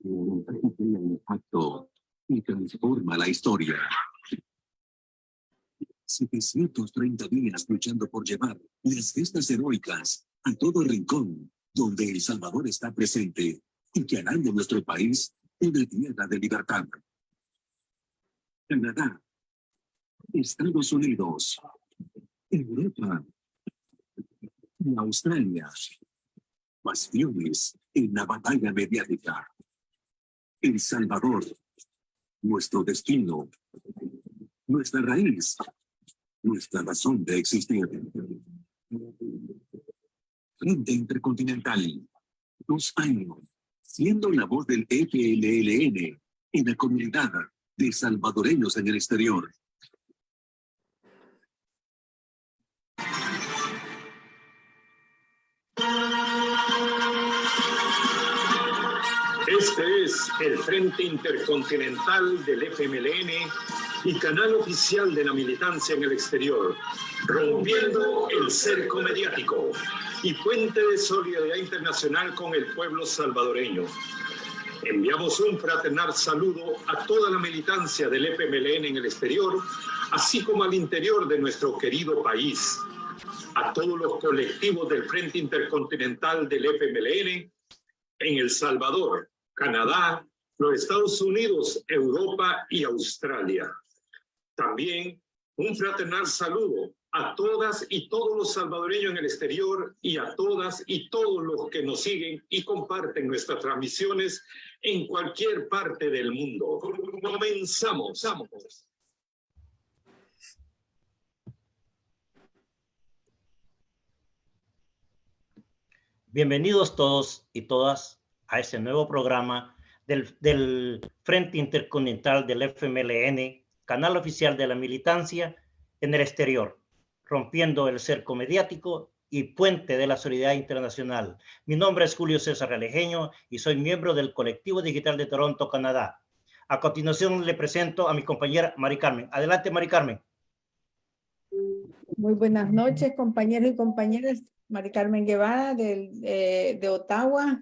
Crea impacto y transforma la historia. 730 días luchando por llevar las gestas heroicas a todo rincón donde El Salvador está presente y que harán de nuestro país una tierra de libertad. Canadá, Estados Unidos, Europa y Australia. Bastiones en la batalla mediática. El Salvador, nuestro destino, nuestra raíz, nuestra razón de existir. Frente Intercontinental, 2 años, siendo la voz del FLLN en la comunidad de salvadoreños en el exterior. Este es el Frente Intercontinental del FMLN y canal oficial de la militancia en el exterior, rompiendo el cerco mediático y puente de solidaridad internacional con el pueblo salvadoreño. Enviamos un fraternal saludo a toda la militancia del FMLN en el exterior, así como al interior de nuestro querido país, a todos los colectivos del Frente Intercontinental del FMLN en El Salvador, Canadá, los Estados Unidos, Europa y Australia. También un fraternal saludo a todas y todos los salvadoreños en el exterior y a todas y todos los que nos siguen y comparten nuestras transmisiones en cualquier parte del mundo. Comenzamos. Bienvenidos todos y todas a este nuevo programa del Frente Intercontinental del FMLN, canal oficial de la militancia en el exterior, rompiendo el cerco mediático y puente de la solidaridad internacional. Mi nombre es Julio César Alejeño y soy miembro del Colectivo Digital de Toronto, Canadá. A continuación le presento a mi compañera Mari Carmen. Adelante, Mari Carmen. Muy buenas noches, compañeros y compañeras. Mari Carmen Guevara de Ottawa,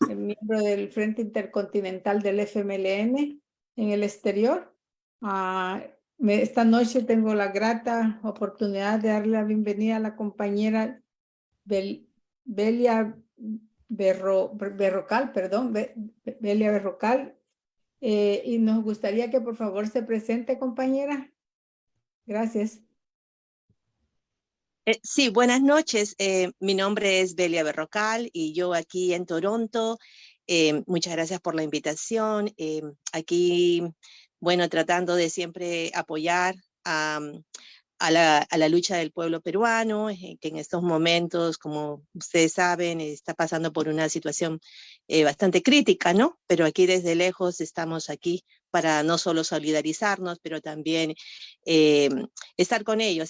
miembro del Frente Intercontinental del FMLN en el exterior. Esta noche tengo la grata oportunidad de darle la bienvenida a la compañera Belia Berrocal, Belia Berrocal, y nos gustaría que por favor se presente, compañera. Gracias. Sí, buenas noches. Mi nombre es Belia Berrocal y yo aquí en Toronto. Muchas gracias por la invitación. Aquí, bueno, tratando de siempre apoyar a la lucha del pueblo peruano, que en estos momentos, como ustedes saben, está pasando por una situación bastante crítica, ¿no? Pero aquí desde lejos estamos aquí para no solo solidarizarnos, pero también estar con ellos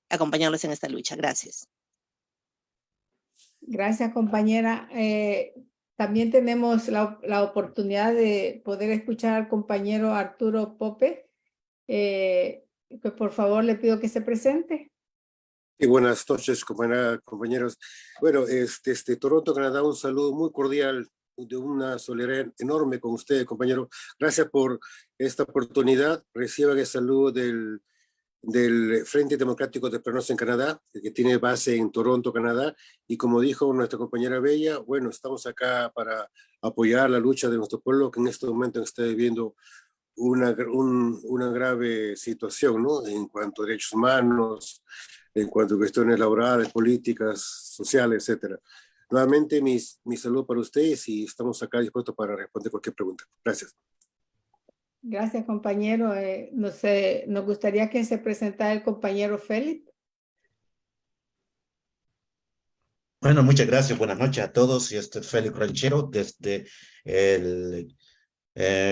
acompañarlos en esta lucha. Gracias. Gracias, compañera. También tenemos la oportunidad de poder escuchar al compañero Arturo Pope. Pues por favor le pido que se presente. Y buenas noches, compañeros. Bueno, desde Toronto, Canadá, un saludo muy cordial, de una solidaridad enorme con ustedes, compañero. Gracias por esta oportunidad. Reciban el saludo del Frente Democrático de Peruanos en Canadá, que tiene base en Toronto, Canadá, y como dijo nuestra compañera Bella, bueno, estamos acá para apoyar la lucha de nuestro pueblo, que en este momento está viviendo una grave situación, ¿no? En cuanto a derechos humanos, en cuanto a cuestiones laborales, políticas, sociales, etcétera. Nuevamente, mi saludo para ustedes y estamos acá dispuestos para responder cualquier pregunta. Gracias. Gracias, compañero. Nos gustaría que se presentara el compañero Félix. Bueno, muchas gracias. Buenas noches a todos. Y este es Félix Ranchero desde el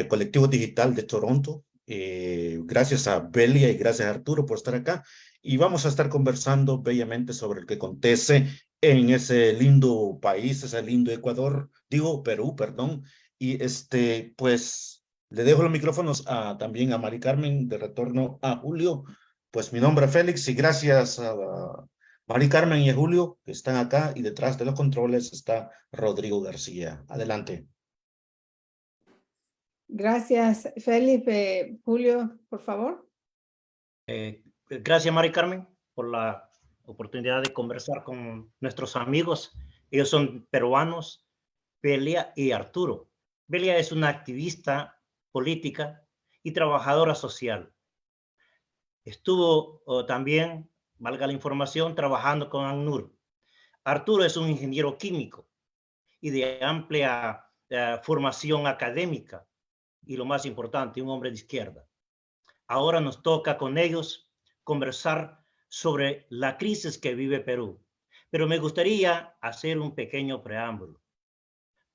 Colectivo Digital de Toronto. Gracias a Belia y gracias a Arturo por estar acá. Y vamos a estar conversando bellamente sobre lo que acontece en ese lindo país, ese lindo Perú, perdón. Y pues le dejo los micrófonos también a Mari Carmen, de retorno a Julio. Pues mi nombre es Félix y gracias a Mari Carmen y a Julio que están acá y detrás de los controles está Rodrigo García. Adelante. Gracias, Felipe. Julio, por favor. Gracias, Mari Carmen, por la oportunidad de conversar con nuestros amigos. Ellos son peruanos, Belia y Arturo. Belia es una activista política y trabajadora social. Estuvo también, valga la información, trabajando con ACNUR. Arturo es un ingeniero químico y de amplia formación académica y, lo más importante, un hombre de izquierda. Ahora nos toca con ellos conversar sobre la crisis que vive Perú. Pero me gustaría hacer un pequeño preámbulo.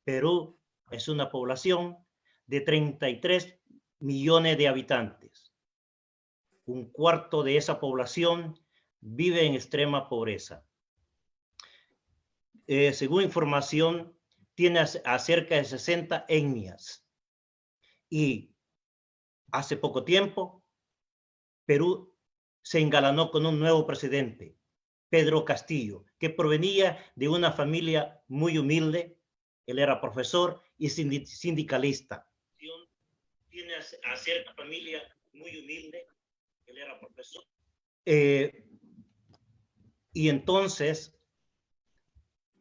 Perú es una población de 33 millones de habitantes. Un cuarto de esa población vive en extrema pobreza. Según información, tiene a cerca de 60 etnias. Y hace poco tiempo, Perú se engalanó con un nuevo presidente, Pedro Castillo, que provenía de una familia muy humilde. Él era profesor y sindicalista. Tiene a cierta familia muy humilde. Él era profesor. Y entonces,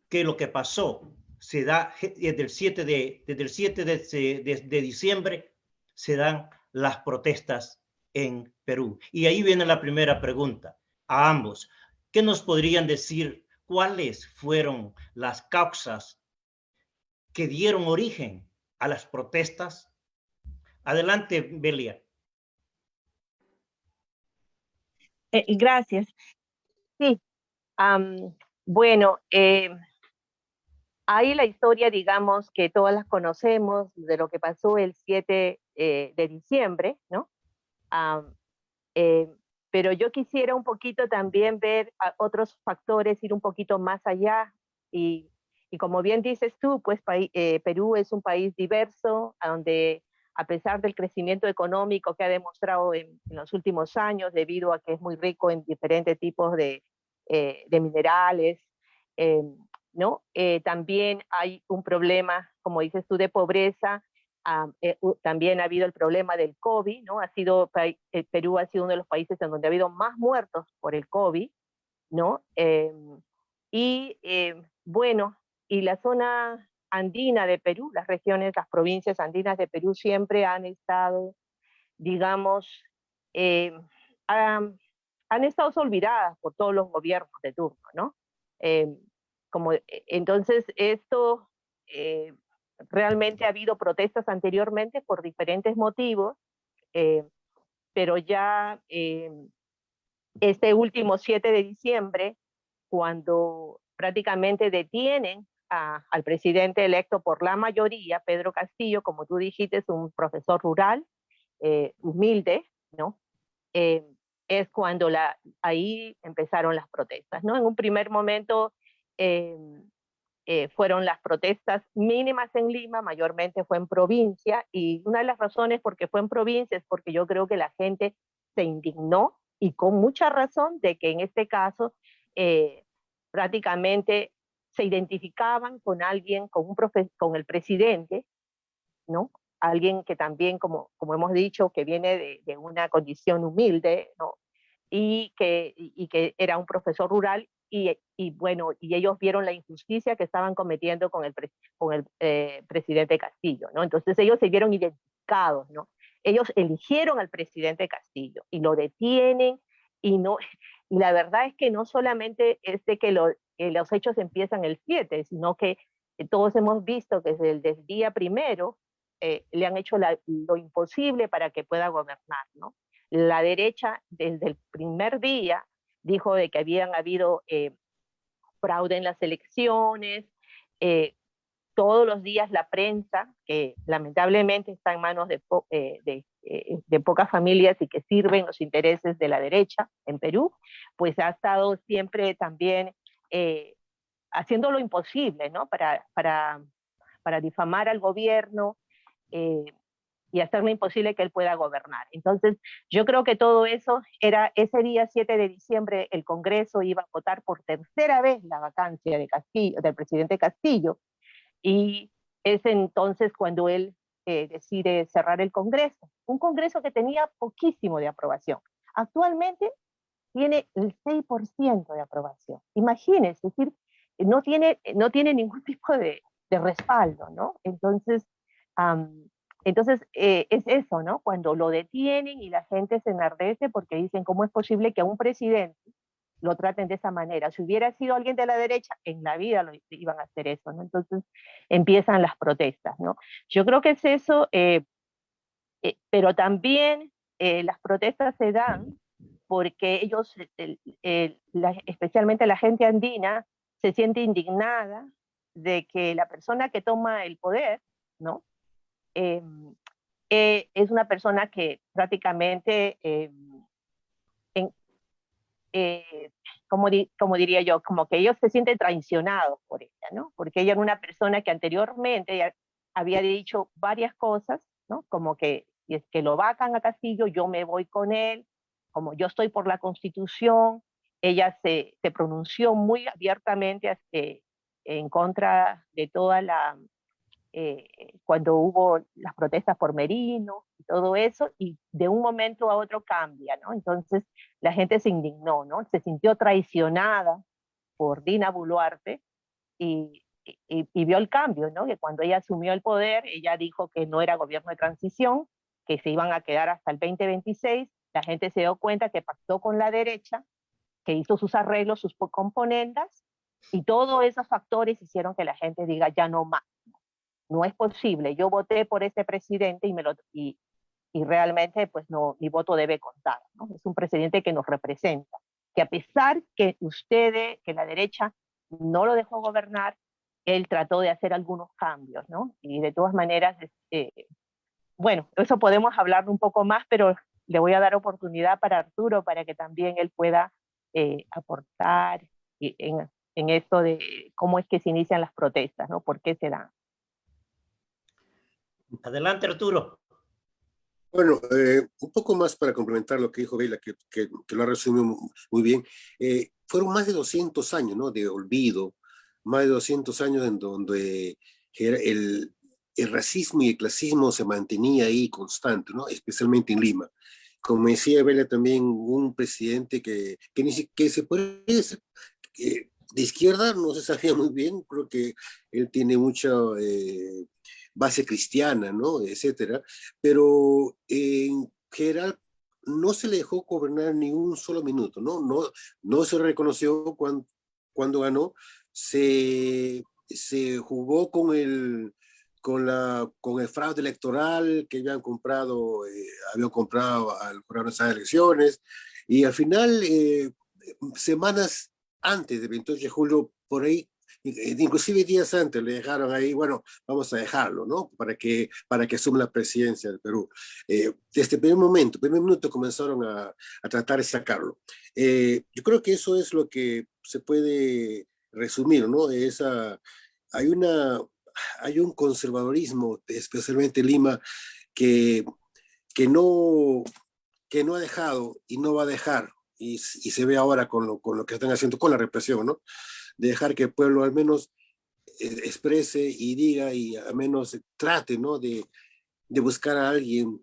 ¿qué es lo que pasó? Se da desde el 7 de diciembre, se dan las protestas en Perú. Y ahí viene la primera pregunta a ambos. ¿Qué nos podrían decir? ¿Cuáles fueron las causas que dieron origen a las protestas? Adelante, Belia. Gracias. Sí, bueno, hay la historia, digamos, que todas las conocemos, de lo que pasó el 7 de diciembre, ¿no? Pero yo quisiera un poquito también ver otros factores, ir un poquito más allá. Y como bien dices tú, pues Perú es un país diverso, donde a pesar del crecimiento económico que ha demostrado en los últimos años, debido a que es muy rico en diferentes tipos de minerales, ¿no? También hay un problema, como dices tú, de pobreza. También ha habido el problema del COVID, ¿no? Perú ha sido uno de los países en donde ha habido más muertos por el COVID, ¿no? Bueno, y la zona andina de Perú, las regiones, las provincias andinas de Perú siempre han estado, digamos, han estado olvidadas por todos los gobiernos de turno, ¿no? Entonces, esto realmente ha habido protestas anteriormente por diferentes motivos, pero ya este último 7 de diciembre, cuando prácticamente detienen al presidente electo por la mayoría, Pedro Castillo, como tú dijiste, es un profesor rural, humilde, ¿no? Es cuando ahí empezaron las protestas, ¿no? En un primer momento fueron las protestas mínimas en Lima, mayormente fue en provincia, y una de las razones por qué fue en provincia es porque yo creo que la gente se indignó, y con mucha razón, de que en este caso prácticamente se identificaban con alguien, con el presidente, ¿no? Alguien que también, como hemos dicho, que viene de una condición humilde, ¿no? Y que era un profesor rural, y bueno, y ellos vieron la injusticia que estaban cometiendo con el presidente Castillo, ¿no? Entonces ellos se vieron identificados, ¿no? Ellos eligieron al presidente Castillo y lo detienen, y la verdad es que no solamente es de que los hechos empiezan el 7, sino que todos hemos visto que desde el día primero le han hecho lo imposible para que pueda gobernar, ¿no? La derecha desde el primer día dijo de que habían habido fraude en las elecciones. Todos los días la prensa, que lamentablemente está en manos de pocas familias y que sirven los intereses de la derecha en Perú, pues ha estado siempre también haciendo lo imposible, ¿no? para difamar al gobierno, y hacerlo imposible que él pueda gobernar. Entonces, yo creo que todo eso era ese día 7 de diciembre, el Congreso iba a votar por tercera vez la vacancia del presidente Castillo, y es entonces cuando él decide cerrar el Congreso. Un Congreso que tenía poquísimo de aprobación. Actualmente tiene el 6% de aprobación. Imagínense, es decir, no tiene ningún tipo de respaldo, ¿no? Entonces, es eso, ¿no? Cuando lo detienen y la gente se enardece porque dicen, ¿cómo es posible que a un presidente lo traten de esa manera? Si hubiera sido alguien de la derecha, en la vida lo iban a hacer eso, ¿no? Entonces empiezan las protestas, ¿no? Yo creo que es eso, pero también las protestas se dan porque ellos, especialmente la gente andina, se siente indignada de que la persona que toma el poder, ¿no? Es una persona que prácticamente, como diría yo, como que ellos se sienten traicionados por ella, ¿no? Porque ella era una persona que anteriormente ya había dicho varias cosas, ¿no? Como que si es que lo vacan a Castillo, yo me voy con él, como yo estoy por la Constitución. Ella se pronunció muy abiertamente en contra de toda la, cuando hubo las protestas por Merino y todo eso, y de un momento a otro cambia, ¿no? Entonces la gente se indignó, ¿no? Se sintió traicionada por Dina Boluarte y vio el cambio, ¿no? Que cuando ella asumió el poder, ella dijo que no era gobierno de transición, que se iban a quedar hasta el 2026, la gente se dio cuenta que pactó con la derecha, que hizo sus arreglos, sus componendas, y todos esos factores hicieron que la gente diga ya no más. No es posible, yo voté por ese presidente y realmente pues no, mi voto debe contar, ¿no? Es un presidente que nos representa, que a pesar que que la derecha no lo dejó gobernar, él trató de hacer algunos cambios, ¿no? Y de todas maneras, bueno, eso podemos hablar un poco más, pero le voy a dar oportunidad para Arturo para que también él pueda aportar en esto de cómo es que se inician las protestas, ¿no? ¿Por qué se dan? Adelante, Arturo. Bueno, un poco más para complementar lo que dijo Bela, que lo ha resumido muy bien. Fueron más de 200 años, ¿no? De olvido, más de 200 años en donde el racismo y el clasismo se mantenía ahí constante, ¿no? Especialmente en Lima. Como decía Bela también, un presidente que se puede decir de izquierda, no se sabía muy bien, creo que él tiene mucha base cristiana, ¿no? Etcétera, pero en general no se le dejó gobernar ni un solo minuto, ¿no? No se reconoció cuando ganó, se jugó con el fraude electoral que habían comprado al jurado de esas elecciones, y al final, semanas antes del 28 de julio, por ahí, inclusive días antes, le dejaron ahí, bueno, vamos a dejarlo, ¿no? Para que asuma la presidencia del Perú. Desde el primer minuto comenzaron a tratar de sacarlo. Yo creo que eso es lo que se puede resumir, ¿no? Hay un conservadorismo, especialmente en Lima, que no ha dejado y no va a dejar, y se ve ahora con lo que están haciendo con la represión, ¿no? De dejar que el pueblo al menos exprese y diga y al menos trate, ¿no? De buscar a alguien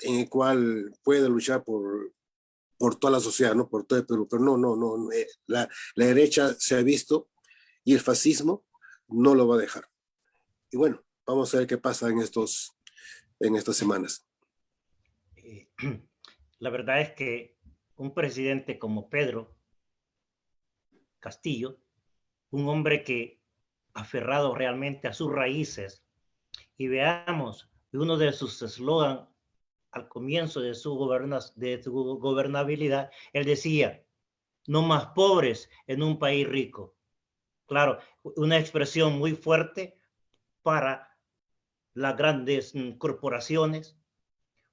en el cual pueda luchar por toda la sociedad, ¿no? Por todo el Perú. Pero no. La derecha se ha visto y el fascismo no lo va a dejar. Y bueno, vamos a ver qué pasa en estas semanas. La verdad es que un presidente como Pedro Castillo, un hombre que aferrado realmente a sus raíces, y uno de sus eslogans al comienzo de su gobernabilidad, él decía, no más pobres en un país rico. Claro, una expresión muy fuerte para las grandes corporaciones,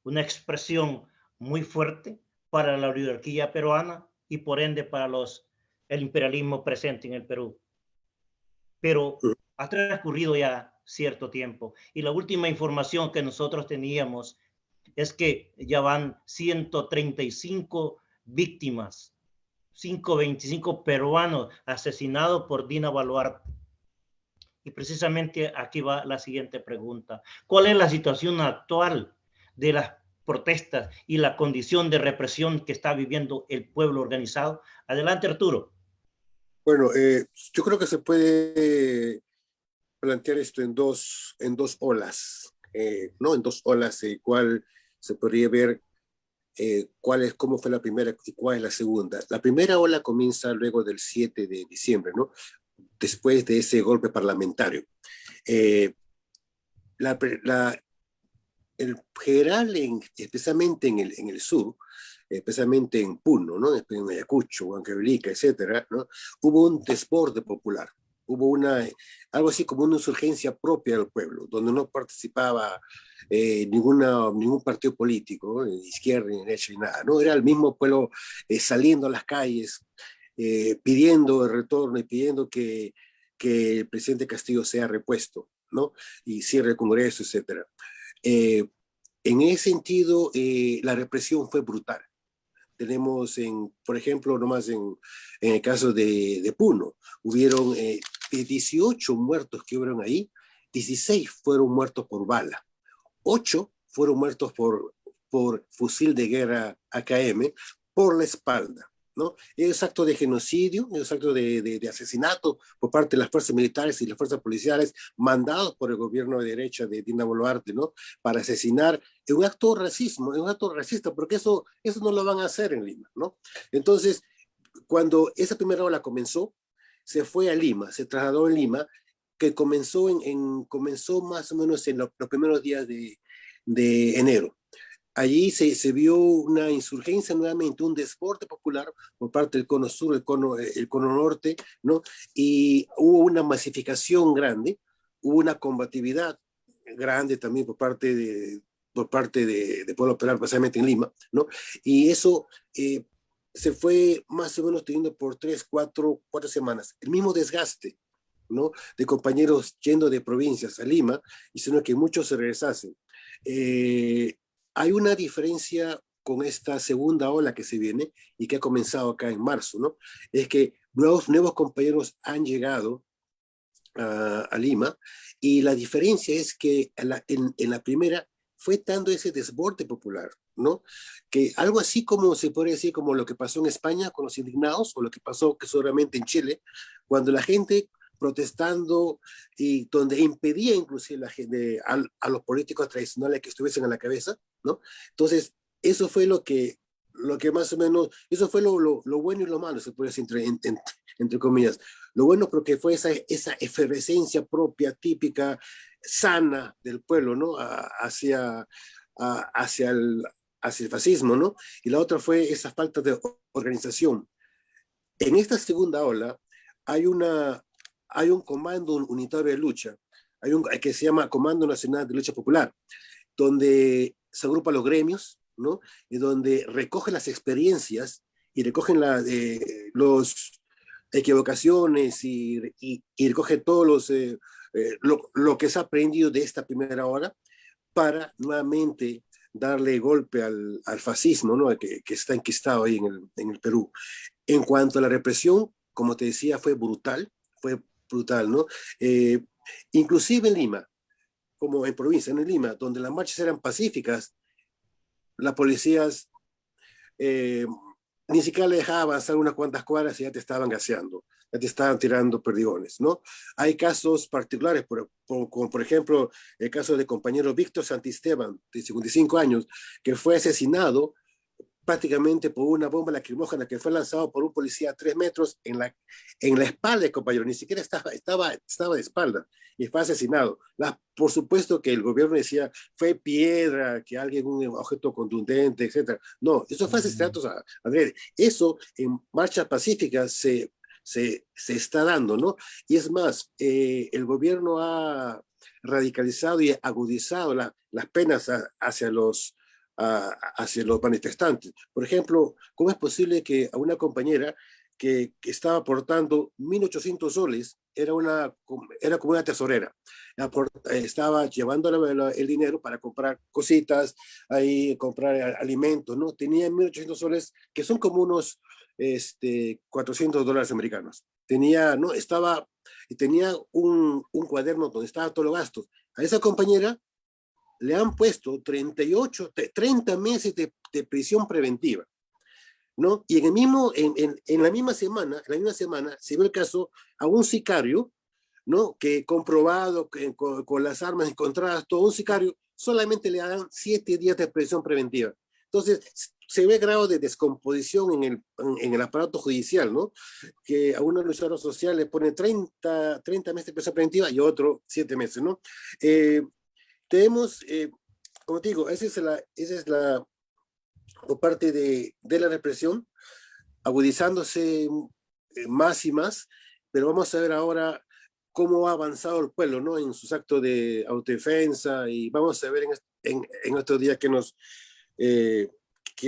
una expresión muy fuerte para la oligarquía peruana y por ende para el imperialismo presente en el Perú. Pero ha transcurrido ya cierto tiempo y la última información que nosotros teníamos es que ya van 135 víctimas, 125 peruanos asesinados por Dina Boluarte. Y precisamente aquí va la siguiente pregunta. ¿Cuál es la situación actual de las protestas y la condición de represión que está viviendo el pueblo organizado? Adelante, Arturo. Bueno, yo creo que se puede plantear esto en dos olas, ¿no? En dos olas, cuál se podría ver cómo fue la primera y cuál es la segunda. La primera ola comienza luego del 7 de diciembre, ¿no? Después de ese golpe parlamentario. El general, especialmente en el sur, especialmente en Puno, ¿no? En Ayacucho, Huancavelica, etcétera, ¿no? Hubo un desborde popular. Hubo algo así como una insurgencia propia del pueblo, donde no participaba ningún partido político, ni izquierda, ni derecha, ni nada, ¿no? Era el mismo pueblo saliendo a las calles, pidiendo el retorno y pidiendo que el presidente Castillo sea repuesto, ¿no? Y cierre el Congreso, etcétera. En ese sentido, la represión fue brutal. Tenemos, por ejemplo, nomás en el caso de Puno, hubieron 18 muertos que hubieron ahí, 16 fueron muertos por bala, 8 fueron muertos por fusil de guerra AKM por la espalda, ¿no? Es acto de genocidio, es acto de asesinato por parte de las fuerzas militares y las fuerzas policiales mandados por el gobierno de derecha de Dina Boluarte, ¿no? Para asesinar, es un acto de racismo, es un acto racista, porque eso no lo van a hacer en Lima, ¿no? Entonces, cuando esa primera ola comenzó, se fue a Lima, se trasladó a Lima, que comenzó más o menos en los primeros días de enero. Allí se vio una insurgencia nuevamente, un desborde popular por parte del cono sur, el cono norte, ¿no? Y hubo una masificación grande, hubo una combatividad grande también por parte de Pueblo Popular, especialmente en Lima, ¿no? Y eso se fue más o menos teniendo por 4 semanas. El mismo desgaste, ¿no? De compañeros yendo de provincias a Lima, y sino que muchos se regresasen. Hay una diferencia con esta segunda ola que se viene y que ha comenzado acá en marzo, ¿no? Es que nuevos compañeros han llegado a Lima, y la diferencia es que en la primera fue tanto ese desborde popular, ¿no? Que algo así como se podría decir como lo que pasó en España con los indignados, o lo que pasó que seguramente en Chile, cuando la gente protestando y donde impedía inclusive la gente, a los políticos tradicionales que estuviesen a la cabeza, ¿no? Entonces, eso fue lo que más o menos, eso fue lo bueno y lo malo, se puede decir entre comillas. Lo bueno porque fue esa efervescencia propia, típica, sana del pueblo, ¿no? Hacia el fascismo, ¿no? Y la otra fue esa falta de organización. En esta segunda ola hay un comando unitario de lucha, que se llama Comando Nacional de Lucha Popular, donde se agrupan los gremios, ¿no? Y donde recogen las experiencias y recogen las equivocaciones y recogen todos lo que se ha aprendido de esta primera hora para nuevamente darle golpe al fascismo, ¿no? que está enquistado ahí en el Perú. En cuanto a la represión, como te decía, fue brutal, ¿no? Inclusive en Lima, como en provincia, en Lima, donde las marchas eran pacíficas, las policías ni siquiera le dejaban avanzar unas cuantas cuadras y ya te estaban gaseando, ya te estaban tirando perdigones, ¿no? Hay casos particulares, como por ejemplo el caso del compañero Víctor Santisteban, de 55 años, que fue asesinado prácticamente por una bomba lacrimógena que fue lanzado por un policía a 3 metros en la espalda del compañero, ni siquiera estaba de espalda, y fue asesinado. Por supuesto que el gobierno decía, fue piedra, que alguien, un objeto contundente, etc. No, eso fue asesinatos adrede. Eso en marchas pacíficas se está dando, ¿no? Y es más, el gobierno ha radicalizado y agudizado las penas hacia los manifestantes. Por ejemplo, ¿cómo es posible que a una compañera que estaba aportando 1.800 soles, era como una tesorera, estaba llevando el dinero para comprar cositas, ahí comprar alimentos, ¿no? Tenía 1.800 soles, que son como unos $400 americanos. Estaba y tenía un cuaderno donde estaba todos los gastos. A esa compañera le han puesto 30 meses de prisión preventiva, ¿no? Y en la misma semana se ve el caso a un sicario, ¿no? Que comprobado con las armas encontradas, todo un sicario, solamente le dan 7 días de prisión preventiva. Entonces, se ve grado de descomposición en el aparato judicial, ¿no? Que a un luchador social le pone 30 meses de prisión preventiva y a otro 7 meses, ¿no? Tenemos, como te digo, esa es la por parte de la represión, agudizándose más y más, pero vamos a ver ahora cómo ha avanzado el pueblo, ¿no? En sus actos de autodefensa, y vamos a ver en estos días que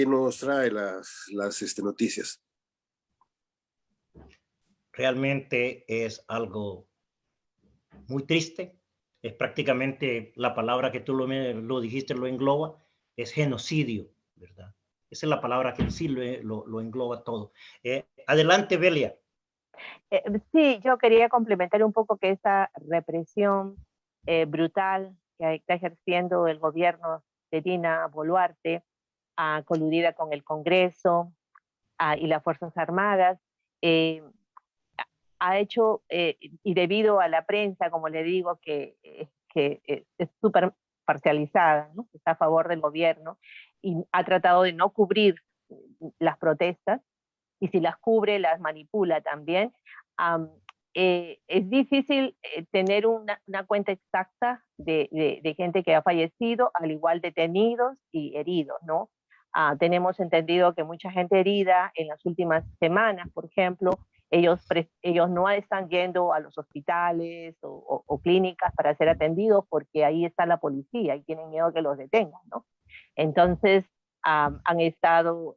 nos trae las noticias. Realmente es algo muy triste. Es prácticamente la palabra que tú lo dijiste, lo engloba, es genocidio, ¿verdad? Esa es la palabra que sí lo engloba todo. Adelante, Belia. Sí, yo quería complementar un poco que esa represión brutal que está ejerciendo el gobierno de Dina Boluarte, coludida con el Congreso y las Fuerzas Armadas, ha hecho, y debido a la prensa, como le digo, que es súper parcializada, ¿no? Está a favor del gobierno y ha tratado de no cubrir las protestas, y si las cubre, las manipula también. Es difícil tener una cuenta exacta de gente que ha fallecido, al igual detenidos y heridos, ¿no? Tenemos entendido que mucha gente herida en las últimas semanas, por ejemplo, ellos no están yendo a los hospitales o clínicas para ser atendidos porque ahí está la policía y tienen miedo que los detengan, ¿no? Entonces, han estado,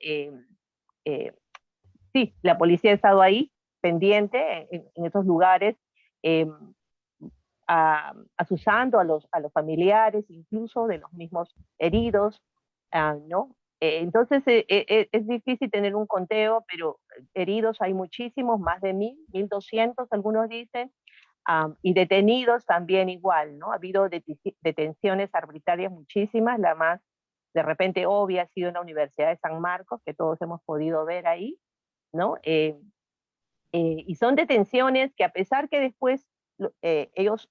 sí, la policía ha estado ahí, pendiente, en esos lugares, asusando a los familiares, incluso de los mismos heridos, ¿no? Entonces es difícil tener un conteo, pero heridos hay muchísimos, más de 1.200 algunos dicen, y detenidos también igual, ¿no? Ha habido detenciones arbitrarias muchísimas, la más de repente obvia ha sido en la Universidad de San Marcos, que todos hemos podido ver ahí, ¿no? Y son detenciones que, a pesar que después ellos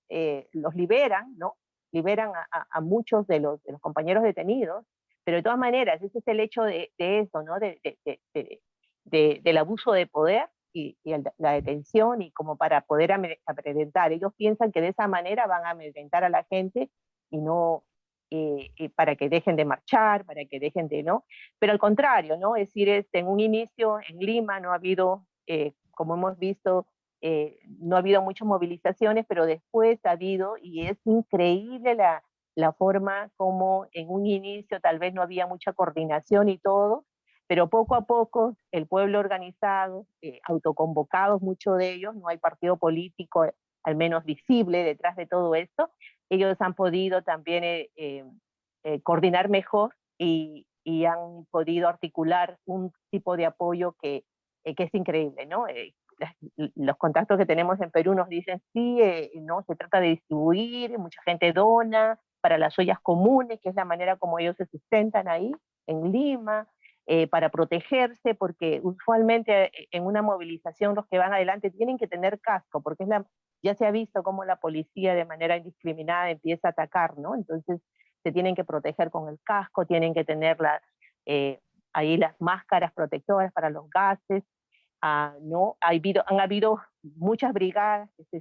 los liberan, ¿no? Liberan a muchos de los compañeros detenidos, pero de todas maneras, ese es el hecho de eso, ¿no? Del abuso de poder y la detención, y como para poder amedrentar. Ellos piensan que de esa manera van a amedrentar a la gente y no para que dejen de marchar, para que dejen de, ¿no? Pero al contrario, ¿no? Es decir, en un inicio en Lima no ha habido, como hemos visto, no ha habido muchas movilizaciones, pero después ha habido, y es increíble la forma como en un inicio tal vez no había mucha coordinación y todo, pero poco a poco el pueblo organizado, autoconvocados muchos de ellos, no hay partido político al menos visible detrás de todo esto, ellos han podido también coordinar mejor y han podido articular un tipo de apoyo que es increíble, ¿no? Los contactos que tenemos en Perú nos dicen, sí, no, se trata de distribuir, mucha gente dona para las ollas comunes, que es la manera como ellos se sustentan ahí, en Lima, para protegerse, porque usualmente en una movilización los que van adelante tienen que tener casco, porque ya se ha visto cómo la policía de manera indiscriminada empieza a atacar, ¿no? Entonces se tienen que proteger con el casco, tienen que tener ahí las máscaras protectoras para los gases, ¿no? Han habido muchas brigadas que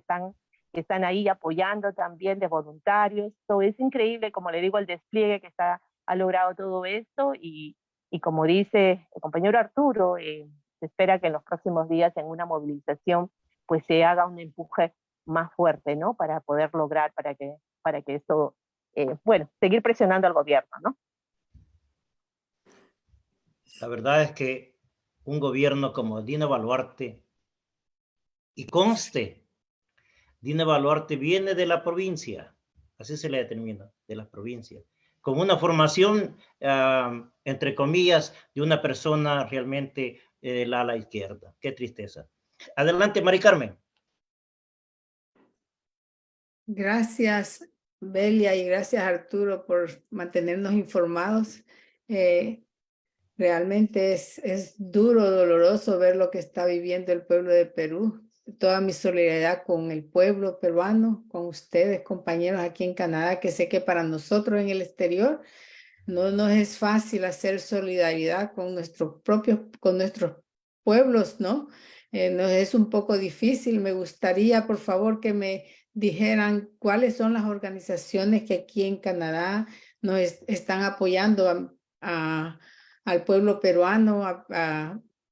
están ahí apoyando también, de voluntarios. Esto es increíble, como le digo, el despliegue que ha logrado todo esto, y como dice el compañero Arturo, se espera que en los próximos días, en una movilización, pues se haga un empuje más fuerte, ¿no? Para poder lograr, para que esto, bueno, seguir presionando al gobierno, ¿no? La verdad es que un gobierno como Dina Boluarte, y conste, Dina Boluarte viene de la provincia, así se le determina, de la provincia, con una formación, entre comillas, de una persona realmente del ala izquierda. Qué tristeza. Adelante, Mari Carmen. Gracias, Belia, y gracias, Arturo, por mantenernos informados. Realmente es duro, doloroso ver lo que está viviendo el pueblo de Perú. Toda mi solidaridad con el pueblo peruano, con ustedes, compañeros aquí en Canadá, que sé que para nosotros en el exterior no nos es fácil hacer solidaridad con con nuestros pueblos, ¿no? Nos es un poco difícil. Me gustaría, por favor, que me dijeran cuáles son las organizaciones que aquí en Canadá nos están apoyando al pueblo peruano,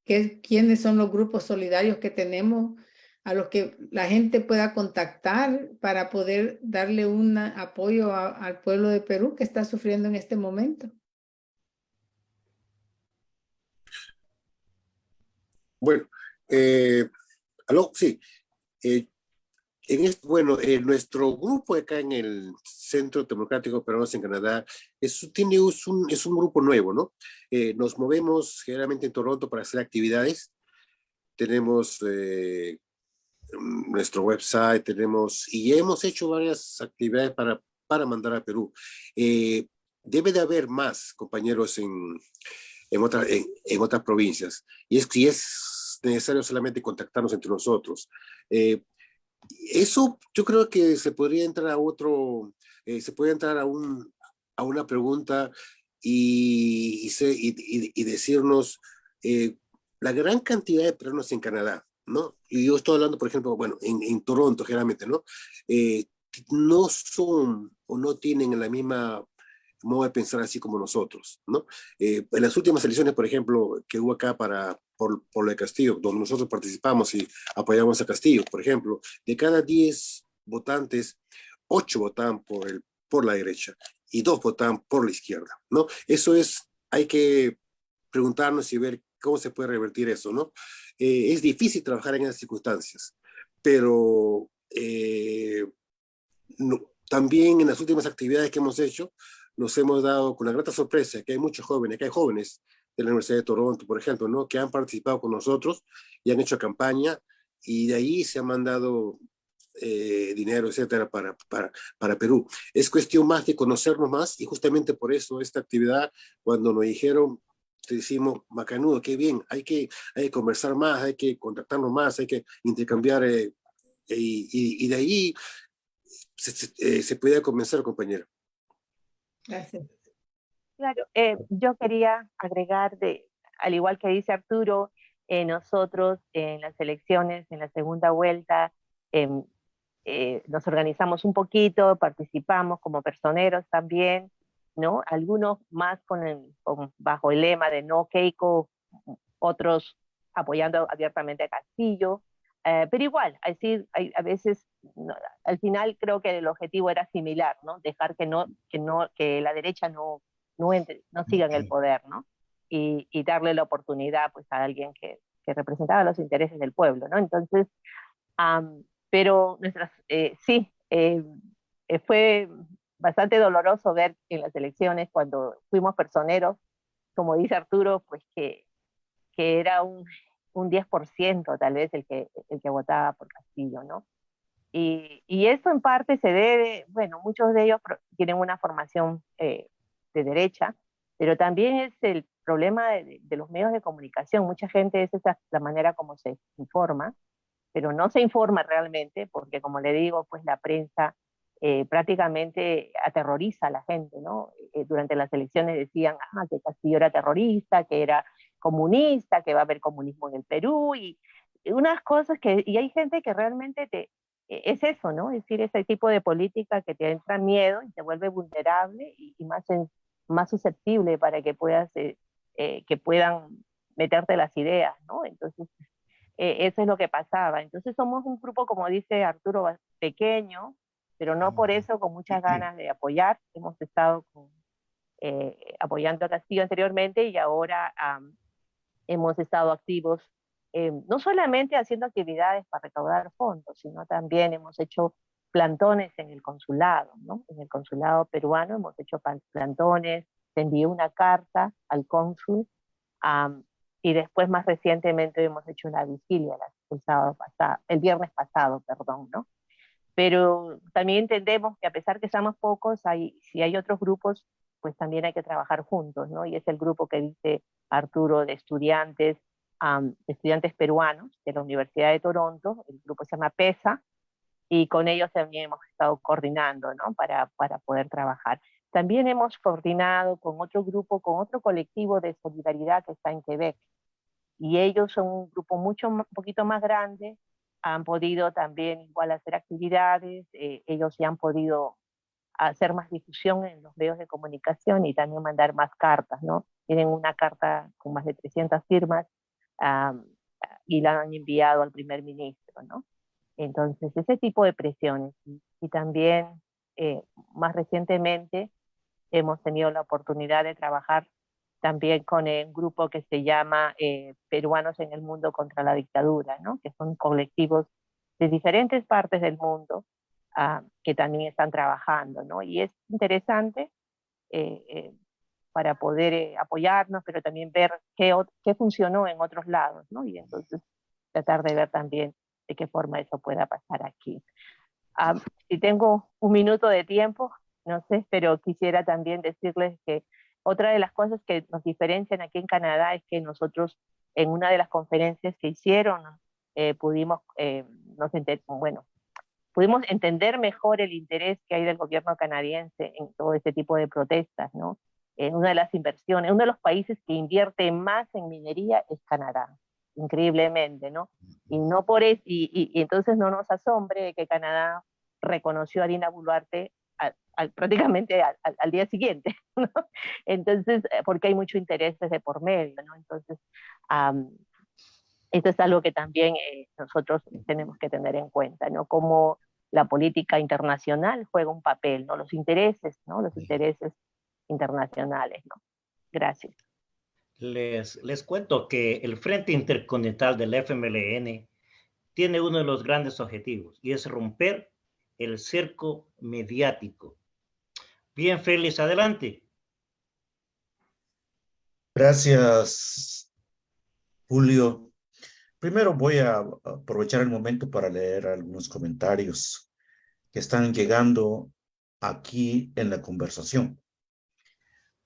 quiénes son los grupos solidarios que tenemos, a los que la gente pueda contactar para poder darle un apoyo al pueblo de Perú que está sufriendo en este momento. Bueno, aló, sí. Bueno, nuestro grupo acá en el Centro Democrático Peruano en Canadá es un grupo nuevo, ¿no? Nos movemos generalmente en Toronto para hacer actividades. Tenemos nuestro website, y hemos hecho varias actividades para mandar a Perú. Debe de haber más compañeros en otras provincias, y es necesario solamente contactarnos entre nosotros. Eso yo creo que se podría entrar se puede entrar a una pregunta y decirnos la gran cantidad de peruanos en Canadá, ¿no? Y yo estoy hablando, por ejemplo, bueno, en Toronto generalmente, ¿no? No son o no tienen la misma modo de pensar así como nosotros, ¿no? En las últimas elecciones, por ejemplo, que hubo acá por lo de Castillo, donde nosotros participamos y apoyamos a Castillo, por ejemplo, de cada 10 votantes, 8 votaban por la derecha y 2 votaban por la izquierda, ¿no? Hay que preguntarnos y ver cómo se puede revertir eso, ¿no? Es difícil trabajar en esas circunstancias, pero también en las últimas actividades que hemos hecho, nos hemos dado con la grata sorpresa que hay muchos jóvenes, que hay jóvenes de la Universidad de Toronto, por ejemplo, ¿no? Que han participado con nosotros y han hecho campaña, y de ahí se han mandado dinero, etcétera, para Perú. Es cuestión más de conocernos más, y justamente por eso esta actividad, cuando nos dijeron, te decimos, macanudo, qué bien, hay que conversar más, hay que contactarnos más, hay que intercambiar, y de ahí se puede comenzar, compañero. Gracias. Claro, yo quería agregar, al igual que dice Arturo, nosotros en las elecciones, en la segunda vuelta, nos organizamos un poquito, participamos como personeros también, ¿no? Algunos más bajo el lema de no Keiko, otros apoyando abiertamente a Castillo, pero igual, a veces, no, al final creo que el objetivo era similar, ¿no? Dejar que la derecha no siga en el poder, ¿no? Y darle la oportunidad, pues, a alguien que representaba los intereses del pueblo, ¿no? Entonces, pero sí, fue bastante doloroso ver en las elecciones, cuando fuimos personeros, como dice Arturo, pues que era un 10% tal vez el que votaba por Castillo, ¿no? Y eso en parte se debe, bueno, muchos de ellos tienen una formación de derecha, pero también es el problema de los medios de comunicación. Mucha gente, esa es la manera como se informa, pero no se informa realmente, porque como le digo, pues la prensa prácticamente aterroriza a la gente, ¿no? Durante las elecciones decían que Castillo era terrorista, que era comunista, que va a haber comunismo en el Perú, y unas cosas y hay gente que realmente es eso, ¿no? Es decir, ese tipo de política que te entra miedo y te vuelve vulnerable y más susceptible para que que puedan meterte las ideas, ¿no? Entonces, eso es lo que pasaba. Entonces somos un grupo, como dice Arturo, pequeño, pero no por eso con muchas ganas de apoyar. Hemos estado apoyando a Castillo anteriormente, y ahora hemos estado activos, no solamente haciendo actividades para recaudar fondos, sino también hemos hecho plantones en el consulado, ¿no? En el consulado peruano hemos hecho plantones, se envió una carta al cónsul, y después más recientemente hemos hecho una vigilia el viernes pasado, perdón, ¿no? pero también entendemos que a pesar que somos pocos, si hay otros grupos, pues también hay que trabajar juntos, ¿no? Y es el grupo que dice Arturo de estudiantes peruanos de la Universidad de Toronto, el grupo se llama PESA, y con ellos también hemos estado coordinando, ¿no? Para poder trabajar. También hemos coordinado con otro grupo, con otro colectivo de solidaridad que está en Quebec, y ellos son un grupo un poquito más grande, han podido también igual hacer actividades, ellos ya han podido hacer más difusión en los medios de comunicación y también mandar más cartas, ¿no? Tienen una carta con más de 300 firmas y la han enviado al primer ministro, ¿no? Entonces, ese tipo de presiones. Y también, más recientemente, hemos tenido la oportunidad de trabajar también con un grupo que se llama Peruanos en el Mundo contra la Dictadura, ¿no? Que son colectivos de diferentes partes del mundo que también están trabajando, ¿no? Y es interesante para poder apoyarnos, pero también ver qué funcionó en otros lados, ¿no? Y entonces tratar de ver también de qué forma eso pueda pasar aquí. Si tengo un minuto de tiempo, no sé, pero quisiera también decirles que otra de las cosas que nos diferencian aquí en Canadá es que nosotros en una de las conferencias que hicieron pudimos entender mejor el interés que hay del gobierno canadiense en todo este tipo de protestas, ¿no? En una de las inversiones, uno de los países que invierte más en minería es Canadá, increíblemente, ¿no? Y no por eso, y entonces no nos asombre que Canadá reconoció a Dina Boluarte prácticamente al día siguiente, ¿no? Entonces, porque hay mucho interés desde por medio, ¿no? Entonces, esto es algo que también nosotros tenemos que tener en cuenta, ¿no? Cómo la política internacional juega un papel, ¿no? Los intereses, ¿no? Los intereses internacionales, ¿no? Gracias. Les cuento que el Frente Intercontinental del FMLN tiene uno de los grandes objetivos y es romper el cerco mediático. Bien, Félix, adelante. Gracias, Julio. Primero voy a aprovechar el momento para leer algunos comentarios que están llegando aquí en la conversación.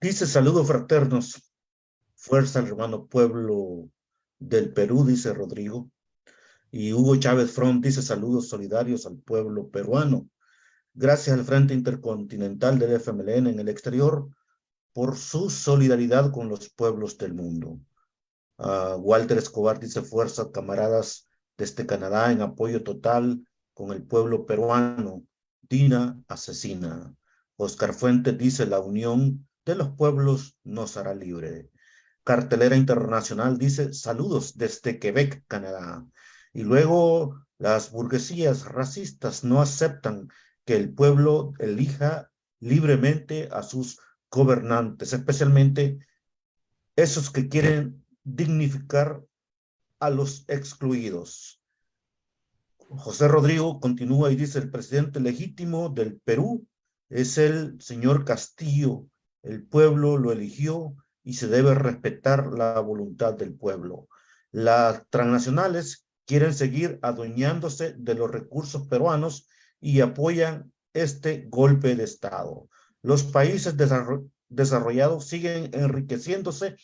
Dice, saludos fraternos, fuerza al hermano pueblo del Perú, dice Rodrigo. Y Hugo Chávez Front dice, saludos solidarios al pueblo peruano. Gracias al Frente Intercontinental del FMLN en el exterior por su solidaridad con los pueblos del mundo. Walter Escobar dice, fuerza camaradas desde Canadá en apoyo total con el pueblo peruano. Dina asesina. Oscar Fuentes dice, la unión de los pueblos nos hará libre. Cartelera Internacional dice, saludos desde Quebec, Canadá. Y luego las burguesías racistas no aceptan que el pueblo elija libremente a sus gobernantes, especialmente esos que quieren dignificar a los excluidos. José Rodrigo continúa y dice, el presidente legítimo del Perú es el señor Castillo. El pueblo lo eligió y se debe respetar la voluntad del pueblo. Las transnacionales quieren seguir adueñándose de los recursos peruanos y apoyan este golpe de Estado. Los países desarrollados siguen enriqueciéndose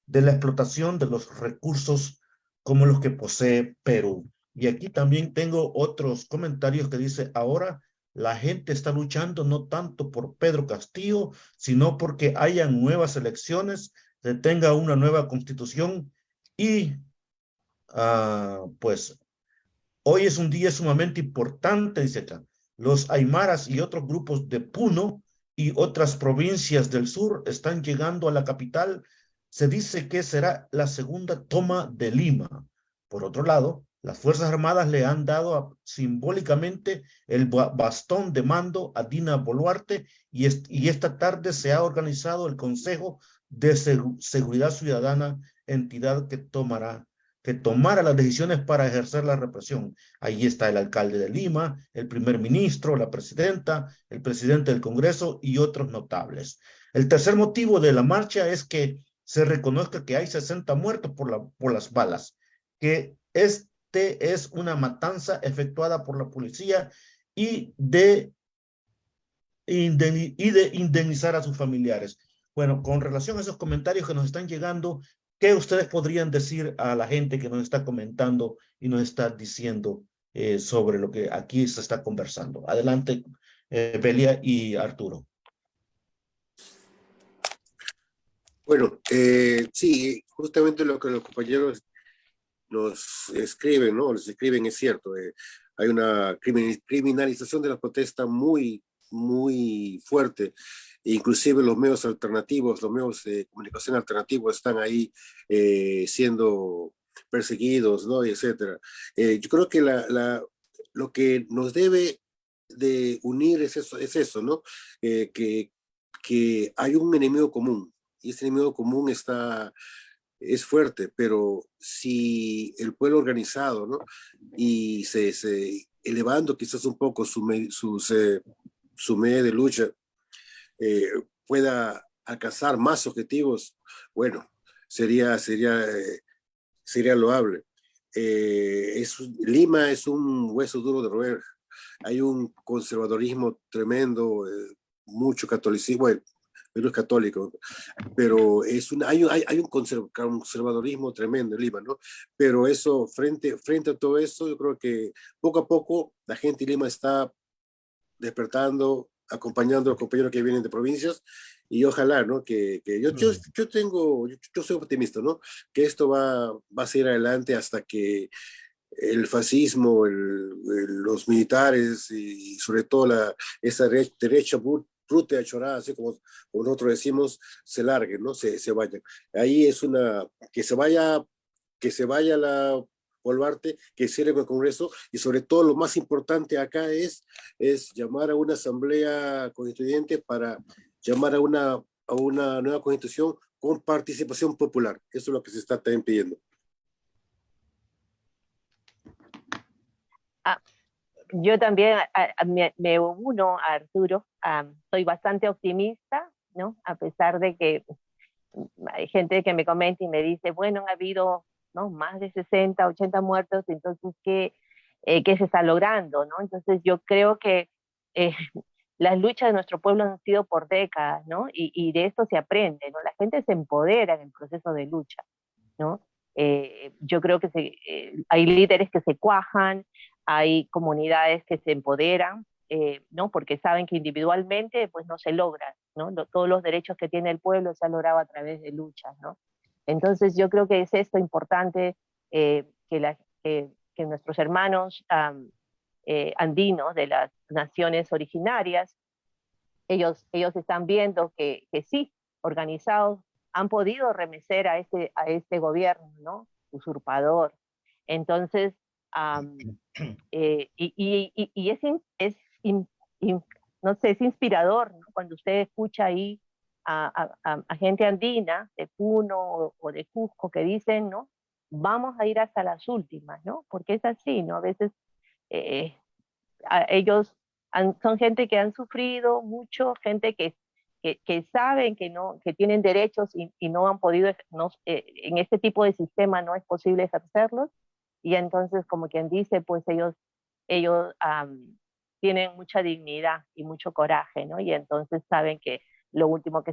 de la explotación de los recursos como los que posee Perú. Y aquí también tengo otros comentarios que dice, ahora la gente está luchando no tanto por Pedro Castillo, sino porque hayan nuevas elecciones, se tenga una nueva constitución y pues hoy es un día sumamente importante, dice acá. Los aymaras y otros grupos de Puno y otras provincias del sur están llegando a la capital. Se dice que será la segunda toma de Lima. Por otro lado, las Fuerzas Armadas le han dado simbólicamente el bastón de mando a Dina Boluarte y esta tarde se ha organizado el Consejo de Seguridad Ciudadana, entidad que tomara las decisiones para ejercer la represión. Ahí está el alcalde de Lima, el primer ministro, la presidenta, el presidente del Congreso y otros notables. El tercer motivo de la marcha es que se reconozca que hay 60 muertos por las balas, que es una matanza efectuada por la policía y de indemnizar a sus familiares. Bueno, con relación a esos comentarios que nos están llegando, ¿qué ustedes podrían decir a la gente que nos está comentando y nos está diciendo sobre lo que aquí se está conversando? Adelante, Belia y Arturo. Bueno, sí, justamente lo que los compañeros nos escriben, ¿no? Les escriben, es cierto. Hay una criminalización de la protesta muy, muy fuerte. Inclusive los medios alternativos, los medios de comunicación alternativos están ahí siendo perseguidos, ¿no? Y etcétera. Yo creo que lo que nos debe de unir es eso, ¿no? Que hay un enemigo común, y ese enemigo común es fuerte, pero si el pueblo organizado, ¿no? Y elevando quizás un poco su medio de lucha, eh, pueda alcanzar más objetivos, bueno, sería loable. Lima es un hueso duro de roer. Hay un conservadorismo tremendo, mucho catolicismo, bueno, Perú es católico, pero hay un conservadorismo tremendo en Lima, ¿no? Pero eso, frente a todo eso, yo creo que poco a poco la gente en Lima está despertando, acompañando a los compañeros que vienen de provincias, y ojalá, ¿no? Que yo soy optimista, ¿no? Que esto va a seguir adelante hasta que el fascismo, los militares y sobre todo esa derecha bruta y chorada, así como nosotros decimos, se larguen, ¿no? Se vayan. Ahí es que se vaya la Boluarte, que cierre el Congreso, y sobre todo lo más importante acá es llamar a una asamblea constituyente para llamar a una nueva constitución con participación popular. Eso es lo que se está también pidiendo. Yo también me uno a Arturo. Soy bastante optimista, ¿no? A pesar de que hay gente que me comenta y me dice, bueno, han habido, ¿no?, más de 60, 80 muertos, entonces, ¿qué se está logrando, ¿no? Entonces, yo creo que las luchas de nuestro pueblo han sido por décadas, ¿no? Y de esto se aprende, ¿no? La gente se empodera en el proceso de lucha, ¿no? Yo creo que hay líderes que se cuajan, hay comunidades que se empoderan, ¿no? Porque saben que individualmente pues no se logran, ¿no? Todos los derechos que tiene el pueblo se han logrado a través de luchas, ¿no? Entonces yo creo que es esto importante, que nuestros hermanos andinos de las naciones originarias, ellos están viendo que sí, organizados, han podido remecer a este gobierno, ¿no? Usurpador. Entonces, no sé, es inspirador, ¿no? Cuando usted escucha ahí a gente andina de Puno o de Cusco que dicen, ¿no? Vamos a ir hasta las últimas, ¿no? Porque es así, ¿no? A veces ellos son gente que han sufrido mucho, gente que saben que tienen derechos y no han podido, en este tipo de sistema no es posible ejercerlos, y entonces, como quien dice, pues ellos tienen mucha dignidad y mucho coraje, ¿no? Y entonces saben que lo último que